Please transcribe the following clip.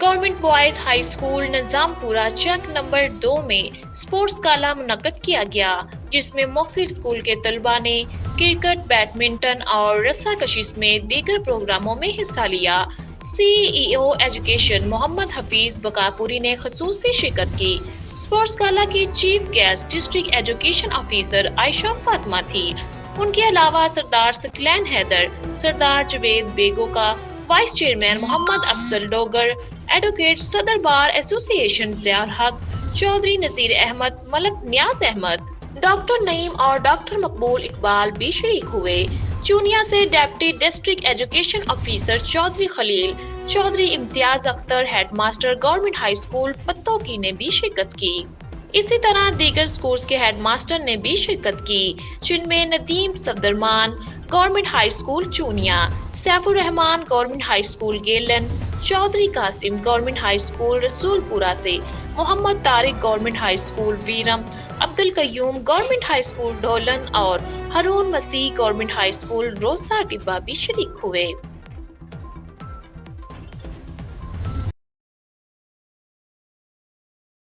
Government boys high school Nizampura check number 2 में sports गाला मुनक्कद किया गया, जिसमें मुख्तलिफ स्कूल के तलबा ने क्रिकेट, बैडमिंटन और रस्साकशी समेत दीगर प्रोग्रामों में हिस्सा लिया। CEO एजुकेशन मोहम्मद हफीज बकापुरी ने खसूसी शिरकत की। स्पोर्ट्स गाला की chief guest district education officer Ayesha Fatima थी। उनके अलावा सरदार सकलैन हैदर, सरदार जवेद बेगो का vice chairman Mohammad Afzal Dogar, advocate सदर bar association Ziaul Haq, Chaudhry Nazir Ahmad, Malik Niaz Ahmad, doctor Naeem और डॉक्टर मकबूल इकबाल भी शरीक हुए। चूनिया से deputy district education officer Chaudhry Khalil, Chaudhry Imtiaz Akhtar, headmaster government high school Pattoki ने भी शिरकत की। इसी तरह दीगर स्कूल्स के हेडमास्टर ने भी शिरकत की, जिनमें Nadeem Safdarman government high school Chunian, Saifur Rehman government high school Gelan, Chaudhry Qasim government high school Rasoolpura से, Mohammad Tariq government high school Veeram, Abdul Qayyum government high school Dholan और Haroon Masih government high school Rosa Tibba भी शरीक हुए।